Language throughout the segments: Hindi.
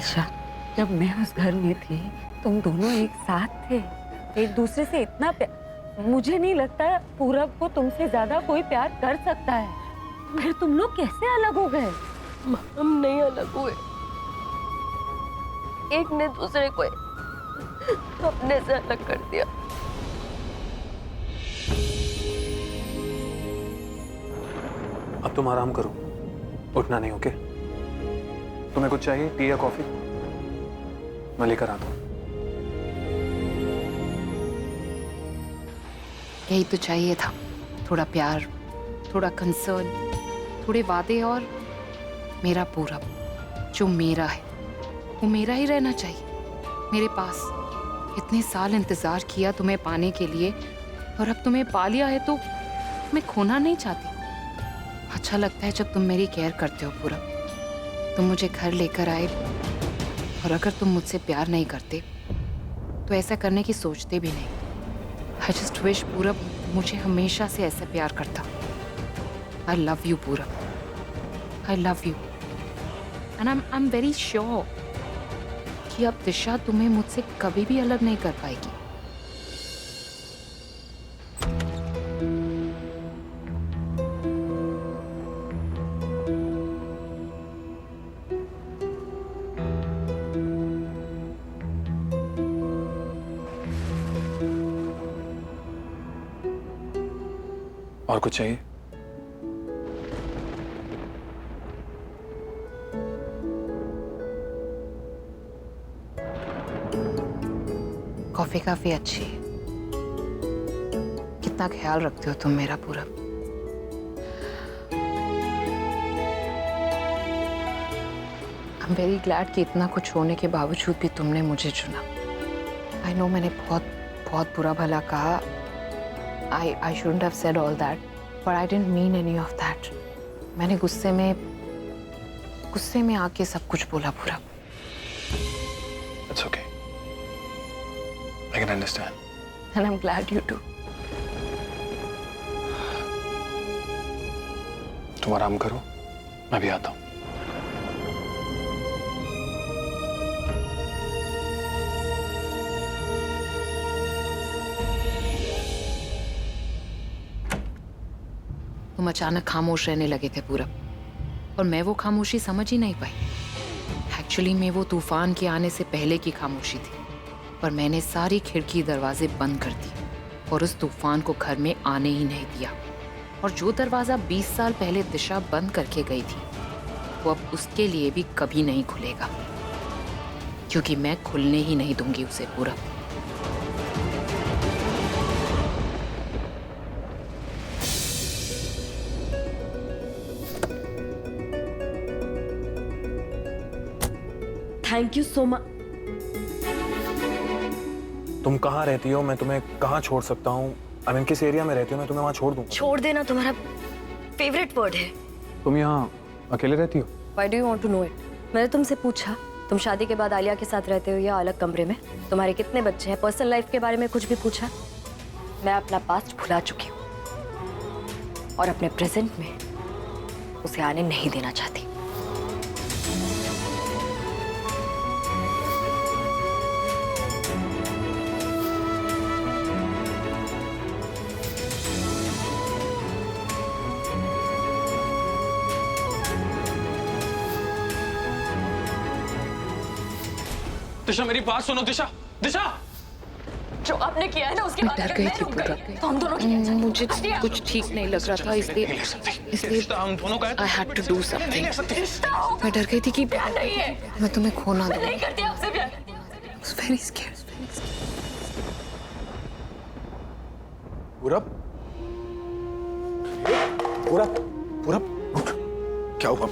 दिशा, जब मैं उस घर में थी तुम दोनों एक साथ थे, एक दूसरे से इतना प्यार। मुझे नहीं लगता पूरब को तुमसे ज्यादा कोई प्यार कर सकता है। फिर तुम लोग कैसे अलग हो गए? हम नहीं अलग हुए, एक ने दूसरे को अपने से अलग कर दिया। अब तुम आराम करो, उठना नहीं। ओके? तुम्हें कुछ चाहिए, टी या कॉफी? मैं लेकर आता हूँ। यही तो चाहिए था, थोड़ा प्यार, थोड़ा कंसर्न, थोड़े वादे। और मेरा पूरब जो मेरा है वो मेरा ही रहना चाहिए मेरे पास। इतने साल इंतजार किया तुम्हें पाने के लिए, और अब तुम्हें पा लिया है तो मैं खोना नहीं चाहती। अच्छा लगता है जब तुम मेरी केयर करते हो पूरब। तुम मुझे घर लेकर आए, और अगर तुम मुझसे प्यार नहीं करते तो ऐसा करने की सोचते भी नहीं। आई जस्ट विश पूरब मुझे हमेशा से ऐसा प्यार करता। आई लव यू पूरब, I love you, and I am very sure कि अब दिशा तुम्हें मुझसे कभी भी अलग नहीं कर पाएगी। और कुछ चाहिए? कॉफी काफी अच्छी है। कितना ख्याल रखते हो तुम मेरा पूरब। आई एम वेरी ग्लैड कि इतना कुछ होने के बावजूद भी तुमने मुझे चुना। आई नो मैंने बहुत बहुत बुरा भला कहा। I shouldn't have said all that, but I didn't mean any of that. मैंने गुस्से में आके सब कुछ बोला पूरा। It's okay. I can understand. And I'm glad you do. तुम आराम करो, मैं भी आता हूँ। तुम अचानक खामोश रहने लगे थे पूरब, और मैं वो खामोशी समझ ही नहीं पाई। एक्चुअली में वो तूफान के आने से पहले की खामोशी थी, पर मैंने सारी खिड़की दरवाजे बंद कर दिए और उस तूफान को घर में आने ही नहीं दिया। और जो दरवाजा 20 साल पहले दिशा बंद करके गई थी वो अब उसके लिए भी कभी नहीं खुलेगा, क्योंकि मैं खुलने ही नहीं दूंगी उसे पूरब। Thank you so much. तुम कहाँ रहती हो? मैं तुम्हें कहाँ छोड़ सकता हूँ? आई मीन किस एरिया में रहती हो? मैं तुम्हें वहाँ छोड़ दूँ। छोड़ देना तुम्हारा फेवरेट वर्ड है। तुम यहाँ अकेले रहती हो? Why do you want to know it? मैंने तुमसे पूछा तुम शादी के बाद आलिया के साथ रहते हो या अलग कमरे में? तुम्हारे कितने बच्चे हैं? पर्सनल लाइफ के बारे में कुछ भी पूछा? मैं अपना पास्ट भुला चुकी हूँ और अपने प्रेजेंट में उसे आने नहीं देना चाहती। दिशा मेरी बात सुनो। दिशा, दिशा! जो आपने किया है ना उसके बाद डर गई थी पूरब। तो हम दोनों की मुझे कुछ ठीक नहीं लग रहा था, इसलिए हम दोनों का I had to do something. मैं डर गई थी कि प्यार नहीं है। मैं तुम्हें खोना दूँ। नहीं करती आपसे प्यार। I was very scared. पूरब, पूरब, पूरब, उठ। क्या हुआ?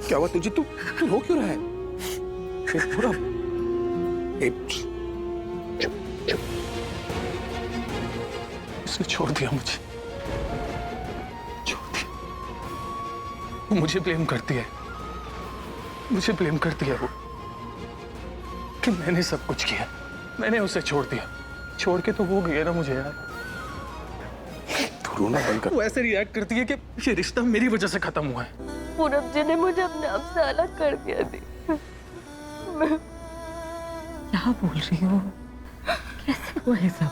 क्या हुआ तुझे? तू रो क्यों रहा है? पूरब, चुप, चुप। उसने छोड़ दिया मुझे, छोड़ दिया। वो मुझे ब्लेम करती है, मुझे ब्लेम करती है वो कि मैंने सब कुछ किया, मैंने उसे छोड़ दिया। छोड़ के तो वो गया ना मुझे यार। तू रोना बंद कर। वो ऐसे रिएक्ट करती है कि ये रिश्ता मेरी वजह से खत्म हुआ है। पूरब जी ने मुझे अपने आप से अलग कर दिया थी। क्या बोल रही हो? कैसे हुआ है सब?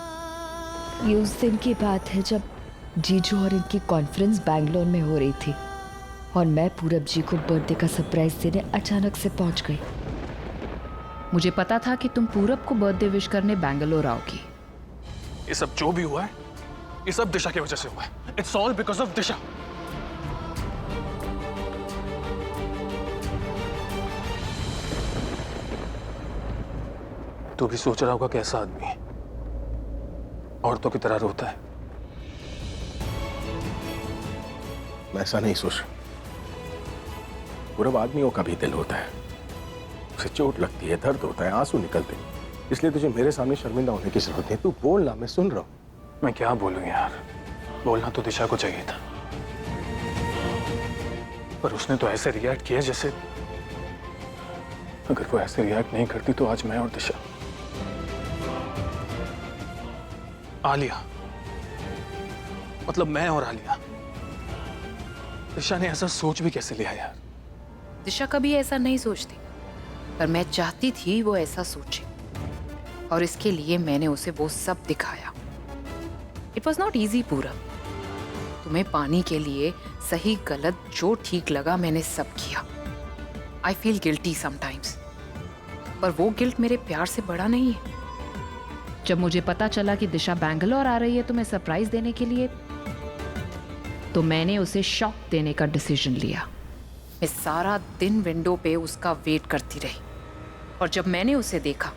ये उस दिन की बात है जब जीजू और इनकी कॉन्फ्रेंस बैंगलोर में हो रही थी और मैं पूरब जी को बर्थडे का सरप्राइज देने अचानक से पहुंच गई। मुझे पता था कि तुम पूरब को बर्थडे विश करने बैंगलोर आओगी। ये सब जो भी हुआ है, ये सब दिशा की वजह से हुआ है। इट्स ऑल बिकॉज ऑफ दिशा। तू भी सोच रहा होगा कैसा आदमी है, औरतों की तरह रोता है। मैं ऐसा नहीं सोच रहा। पूरब आदमियों का भी दिल होता है, उसे चोट लगती है, दर्द होता है, आंसू निकलते हैं। इसलिए तुझे मेरे सामने शर्मिंदा होने की जरूरत नहीं। तू बोलना, मैं सुन रहा हूं। मैं क्या बोलूं यार, बोलना तो दिशा को चाहिए था, पर उसने तो ऐसे रिएक्ट किया जैसे अगर वो ऐसे रिएक्ट नहीं करती तो आज मैं और दिशा। आलिया, मतलब मैं और आलिया। दिशा ने ऐसा सोच भी कैसे लिया यार? दिशा कभी ऐसा नहीं सोचती, पर मैं चाहती थी वो ऐसा सोचे, और इसके लिए मैंने उसे वो सब दिखाया। इट वॉज नॉट ईजी पूरब। तुम्हें पाने के लिए सही गलत जो ठीक लगा मैंने सब किया। आई फील गिल्टी समटाइम्स, पर वो गिल्ट मेरे प्यार से बड़ा नहीं है। जब मुझे पता चला कि दिशा बैंगलोर आ रही है तुम्हें सरप्राइज देने के लिए, तो मैंने उसे शॉक देने का डिसीजन लिया। मैं सारा दिन विंडो पे उसका वेट करती रही, और जब मैंने उसे देखा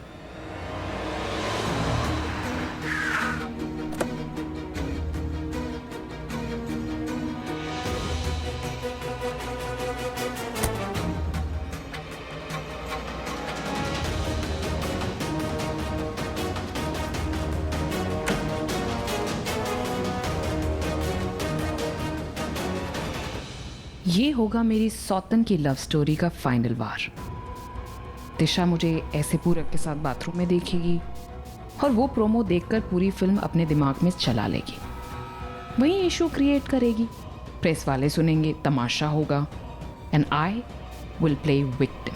ये होगा मेरी सौतन की लव स्टोरी का फाइनल वार। दिशा मुझे ऐसे पूरब के साथ बाथरूम में देखेगी और वो प्रोमो देखकर पूरी फिल्म अपने दिमाग में चला लेगी, वही इशू क्रिएट करेगी, प्रेस वाले सुनेंगे, तमाशा होगा, and I will play victim.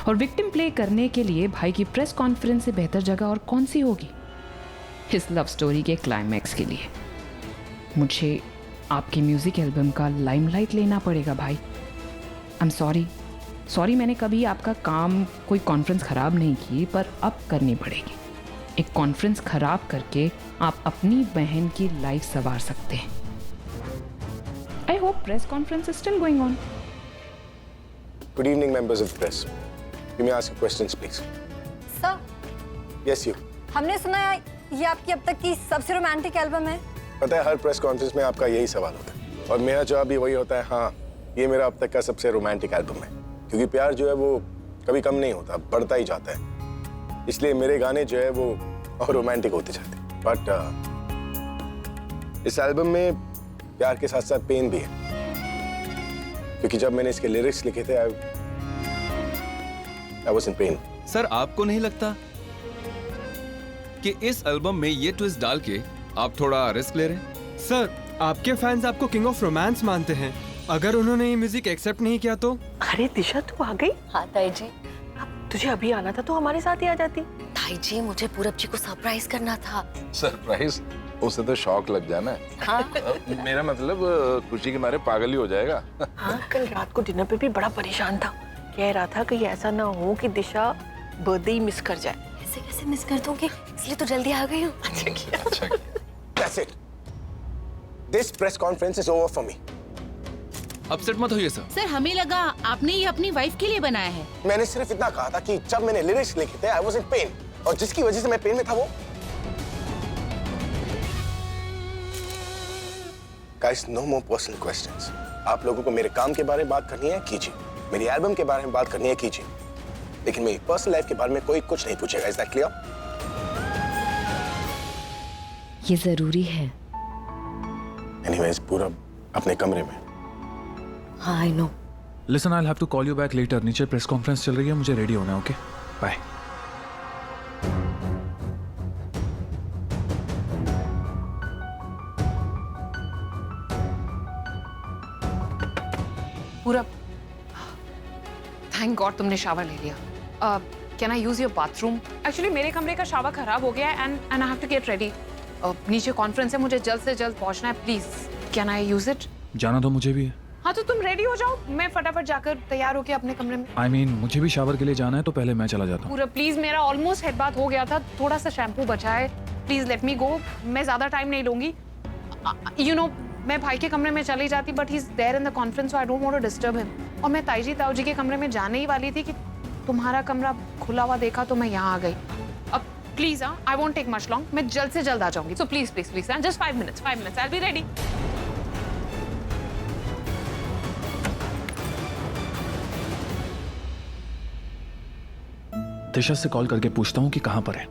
और विक्टिम प्ले करने के लिए भाई की प्रेस कॉन्फ्रेंस से बेहतर जगह और कौन सी होगी इस लव स्टोरी के क्लाइमैक्स के लिए। मुझे आपकी म्यूजिक एल्बम का लाइमलाइट लेना पड़ेगा भाई। आई एम सॉरी मैंने कभी आपका काम कोई कॉन्फ्रेंस खराब नहीं की, पर अब करनी पड़ेगी। एक कॉन्फ्रेंस खराब करके आप अपनी बहन की लाइफ संवार सकते हैं। I hope press conference is still going on. Good evening, members of the press. You may ask your questions, please. Sir, Yes, you. हमने सुना है ये आपकी अब तक की सबसे रोमांटिक एल्बम है। पता है हर प्रेस कॉन्फ्रेंस में आपका यही सवाल होता है, और मेरा जवाब भी वही होता है, हाँ, ये मेरा अब तक का सबसे रोमांटिक एल्बम है। क्योंकि प्यार जो है वो कभी कम नहीं होता, बढ़ता ही जाता है। इसलिए मेरे गाने जो है वो और रोमांटिक होते जाते हैं। बट इस एल्बम में प्यार के साथ साथ पेन भी है, क्योंकि जब मैंने इसके लिरिक्स लिखे थे I was in pain. Sir, आपको नहीं लगता कि इस एल्बम में ये ट्विस्ट डाल के आप थोड़ा रिस्क ले रहे हैं? सर, आपके फैंस आपको किंग ऑफ रोमांस मानते हैं। अगर उन्होंने ये म्यूजिक एक्सेप्ट नहीं किया तो? अरे दिशा, तू आ गई? हाँ ताई जी। अब तुझे अभी आना था तो हमारे साथ ही आ जाती। ताई जी, मुझे पूरब जी को सरप्राइज करना था। सरप्राइज? उसे तो शॉक लग जाना है। हाँ। मेरा मतलब खुशी के मारे पागल ही हो जाएगा। हाँ, कल रात को डिनर पे भी बड़ा परेशान था, कह रहा था कि ऐसा ना हो कि दिशा बर्थडे ही मिस कर जाए। ऐसे कैसे मिस कर दूंगी, इसलिए तो जल्दी आ गई हूँ। अच्छा किया। अच्छा किया। That's it. This press conference is over for me. Upset मत होइए सर। सर, हमें लगा आपने ये अपनी वाइफ के लिए बनाया है। मैंने सिर्फ इतना कहा था कि जब मैंने लिरिक्स लिखे थे I was in pain, और जिसकी वजह से मैं पेन में था वो। Guys, no more personal questions. आप लोगों को मेरे काम के बारे में बात करनी है, कीजिए। मेरी एल्बम के बारे में बात करनी है, कीजिए। लेकिन मेरी पर्सनल लाइफ के बारे में कोई कुछ नहीं पूछेगा। Is that clear? ये जरूरी है। Anyways, पूरा अपने कमरे में। हाँ, I know. Listen, I will have to call you back later. नीचे प्रेस कॉन्फ्रेंस चल रही है, मुझे रेडी होना है। Okay, bye. Purab, thank God तुमने शावर ले लिया। Can I use your bathroom? Actually मेरे कमरे का शावर खराब हो गया है and I have to get ready. नीचे कॉन्फ्रेंस है, मुझे जल्द से जल्द पहुंचना है. Please can I use it? जाना तो मुझे भी है. हाँ तो तुम रेडी हो जाओ, मैं फटाफट जाकर तैयार होके अपने कमरे में. I mean, मुझे भी शावर के लिए जाना है, तो पहले मैं चला जाता हूँ. पूरा प्लीज, मेरा ऑलमोस्ट हेड बाथ हो गया था, थोड़ा सा शैम्पू बचा है. प्लीज लेट मी गो. मैं ज्यादा टाइम नहीं लूंगी. यू नो मैं भाई के कमरे में चली जाती, but he is there in the conference, so I don't want to disturb him. और मैं ताऊ जी के कमरे में जाने ही वाली थी कि तुम्हारा कमरा खुला हुआ देखा तो मैं यहाँ आ गई. अब please I won't take much long, मैं जल्द से जल्द आ जाऊंगी. So please please please just 5 minutes I will be ready. Disha से कॉल करके पूछता हूँ कि कहाँ पर है.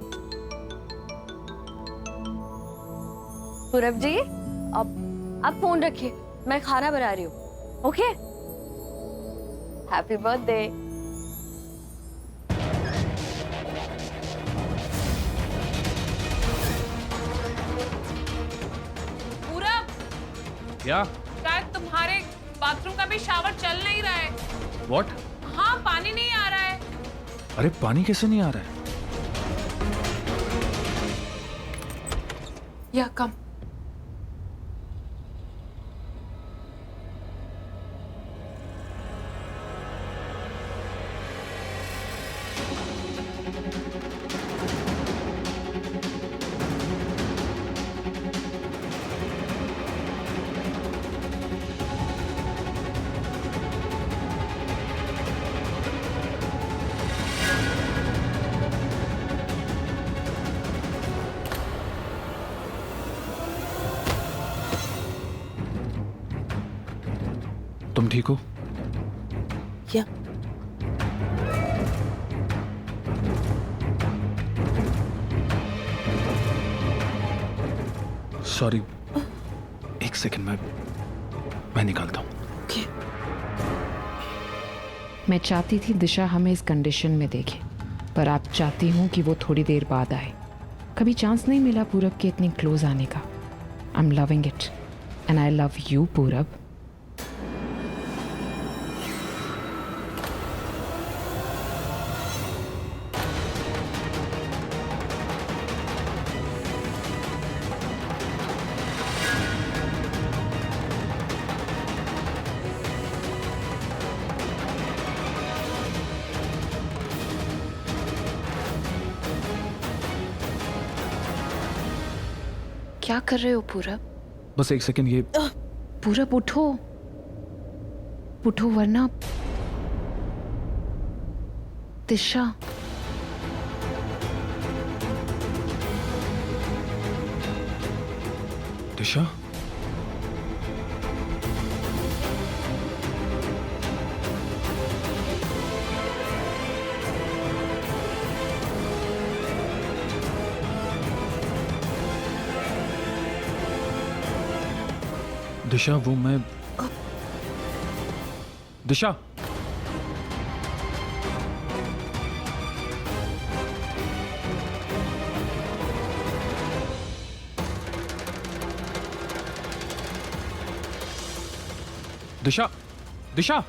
पूरब जी, अब फोन रखिए, मैं खाना बना रही हूँ. Okay, happy birthday. पूरब, क्या? शायद तुम्हारे बाथरूम का भी शावर चल नहीं रहा है. What? हाँ, पानी नहीं आ रहा है. अरे पानी कैसे नहीं आ रहा है? या कम. तुम ठीक हो? क्या? सॉरी, एक सेकंड में मैं निकालता हूँ. मैं चाहती थी दिशा हमें इस कंडीशन में देखे, पर आप चाहती हूँ कि वो थोड़ी देर बाद आए. कभी चांस नहीं मिला पूरब के इतने क्लोज आने का. I am loving it and I love you पूरब. क्या कर रहे हो पूरब? बस एक सेकंड, ये पूरब उठो, उठो वरना दिशा. दिशा, दिशा वो मैं दिशा दिशा दिशा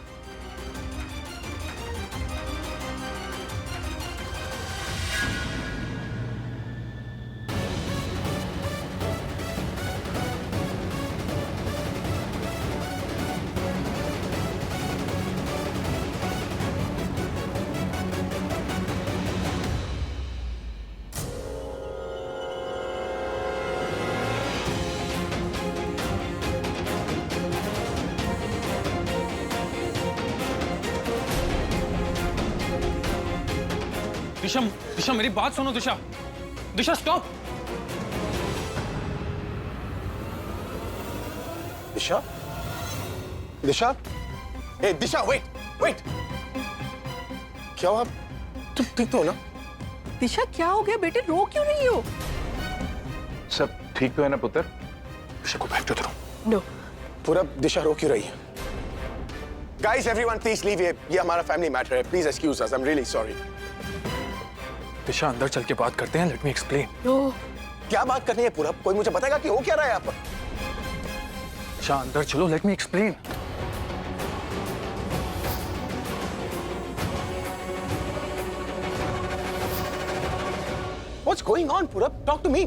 दिशा दिशा मेरी बात सुनो. दिशा दिशा स्टॉप. दिशा, दिशा, ए दिशा, वेट वेट. क्या हुआ? तुम ठीक तो हो ना? दिशा क्या हो गया बेटे, रो क्यों नहीं हो? सब ठीक तो है ना पुत्र? दिशा को बैठ तो. नो. पूरा दिशा रो क्यों रही है? Guys everyone please leave. ये हमारा फैमिली मैटर है. Please excuse us. I am really sorry. Disha अंदर चल के बात करते हैं. Let me explain. नो. क्या बात करनी है पूरा? कोई मुझे बताएगा कि हो क्या रहा है यहाँ पर? दिशा अंदर चलो. Late me explain. What's going on, Purab? Talk to me.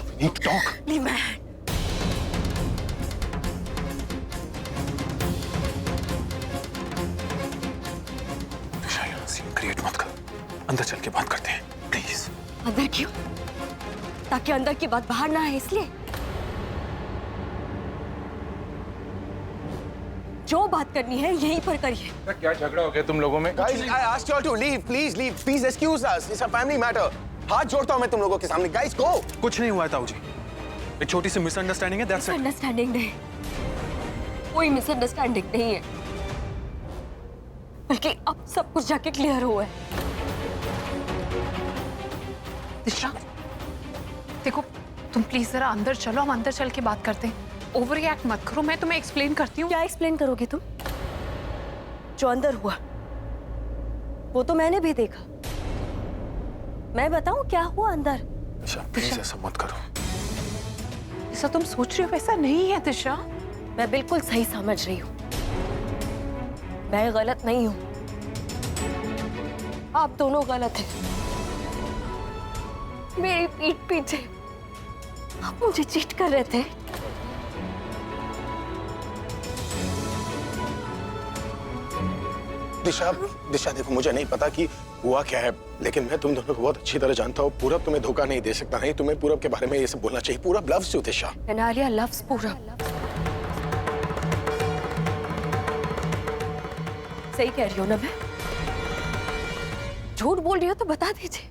We need to talk. Leave my hand. Scene create मत कर, अंदर चल के बात करते हैं प्लीज। अंदर क्यों? ताकि अंदर की बात बाहर ना आए इसलिए? जो बात करनी है यहीं पर करिए। क्या झगड़ा हो गया तुम लोगों में? Guys, I asked you all to leave. Please leave. Please excuse us. It's a family matter. हाथ जोड़ता हूँ मैं तुम लोगों के सामने। Guys, go. कुछ नहीं हुआ ताऊ जी, एक छोटी सी मिसअंडरस्टैंडिंग है, that's it। मिसअंडरस्टैंडिंग नहीं, कोई मिसअंडरस्टैंडिंग नहीं है, बल्कि अब सब कुछ जाके क्लियर हुआ है। दिशा, देखो तुम प्लीज जरा अंदर चलो, हम अंदर चल के बात करते हैं। ओवर रिएक्ट मत करो, मैं तुम्हें एक्सप्लेन करती हूँ। क्या एक्सप्लेन करोगी तुम? जो अंदर हुआ वो तो मैंने भी देखा। मैं बताऊं क्या हुआ अंदर? दिशा प्लीज ऐसा मत करो। ऐसा तुम सोच रही हो वैसा नहीं है दिशा। मैं बिल्कुल सही समझ रही हूँ, मैं गलत नहीं हूँ, आप दोनों गलत हैं। मेरी पीठ पीछे आप मुझे चीट कर रहे थे। दिशा देखो, मुझे नहीं पता कि हुआ क्या है, लेकिन मैं तुम दोनों को बहुत अच्छी तरह जानता हूँ। पूरब तुम्हें धोखा नहीं दे सकता, नहीं तुम्हें पूरब के बारे में ये सब बोलना चाहिए। पूरब loves you Disha. And Alia loves पूरब। सही कह रही हो ना मैं? झूठ बोल रही हो तो बता दीजिए।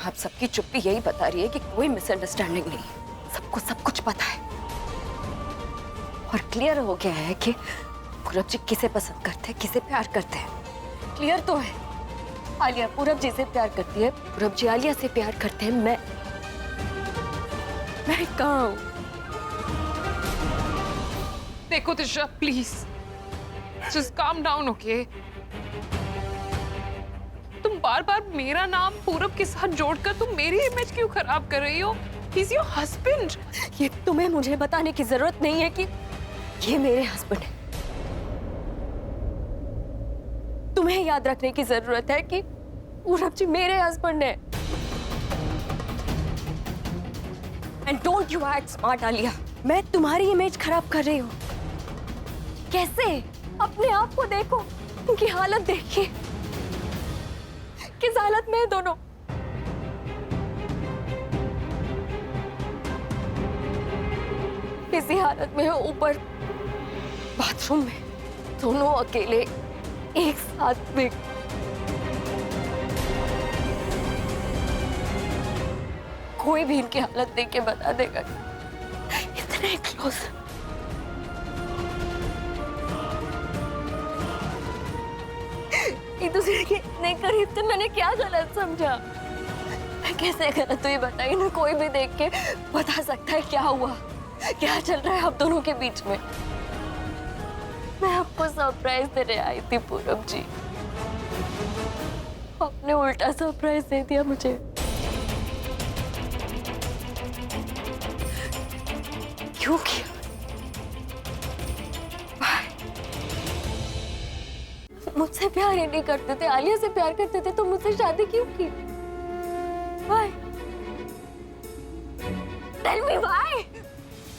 आप सबकी चुप्पी यही बता रही है कि कोई मिसअंडरस्टैंडिंग नहीं, सबको सब कुछ पता है और क्लियर हो गया है कि पूरब जी किसे पसंद करते हैं, किसे प्यार करते हैं। क्लियर तो है, आलिया पूरब जी से प्यार करती है, पूरब जी आलिया से प्यार करते हैं। मैं कहाँ हूँ? देखो Disha please just calm down, okay? तुम बार बार मेरा नाम पूरब के साथ जोड़कर तुम मेरी इमेज क्यों खराब कर रही हो? He's your husband. ये तुम्हें मुझे बताने की जरूरत नहीं है कि ये मेरे हस्बैंड है। तुम्हें याद रखने की जरूरत है कि पूरब जी मेरे हस्बैंड है। And don't you act smart Alia. मैं तुम्हारी इमेज खराब कर रही हूँ। कैसे? अपने आप को देखो, उनकी हालत देखिए, किस हालत में है दोनों। इसी हालत में है, ऊपर बाथरूम में दोनों अकेले एक साथ में। कोई भी इनकी हालत देख के बता देगा इतने क्लोज। एक दूसरे के इतने करीब थे, मैंने क्या गलत समझा? मैं कैसे गलत हुई बताइए ना। कोई भी देख के बता सकता है क्या हुआ, क्या चल रहा है आप दोनों के बीच में। मैं आपको सरप्राइज देने आई थी पूरब जी, आपने उल्टा सरप्राइज दे दिया मुझे। क्यों किया? मुझसे प्यार ही नहीं करते थे, आलिया से प्यार करते थे, तो मुझसे शादी क्यों की? Why? Tell me why?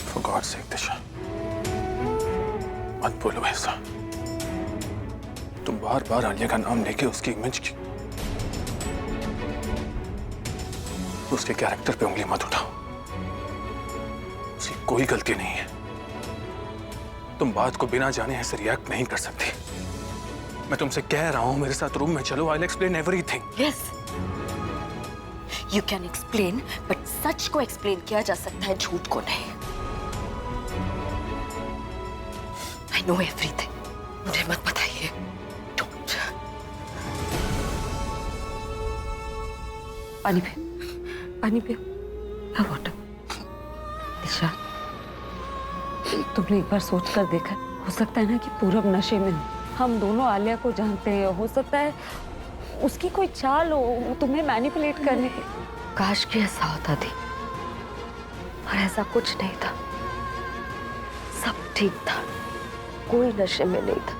For God's sake, दिशा, मत बोलो ऐसा। तुम बार बार आलिया का नाम लेके उसकी इमेज की, उसके कैरेक्टर पे उंगली मत उठाओ। उसकी कोई गलती नहीं है। तुम बात को बिना जाने ऐसे रिएक्ट नहीं कर सकती। मैं तुमसे कह रहा हूं मेरे साथ रूम में चलो, I'll explain everything. Yes. You can explain, but सच को एक्सप्लेन किया जा सकता है, झूठ को नहीं। I know everything. मुझे मत बताइए। Don't. पानी पे, पानी पे। हाँ वाटर। दिशा, तुमने एक बार सोच कर देखा, हो सकता है ना कि पूरब नशे में हो। हम दोनों आलिया को जानते हैं, हो सकता है उसकी कोई चाल हो तुम्हें मैनिपुलेट करने की। काश कि ऐसा होता थी, पर ऐसा कुछ नहीं था। सब ठीक था, कोई नशे में नहीं था।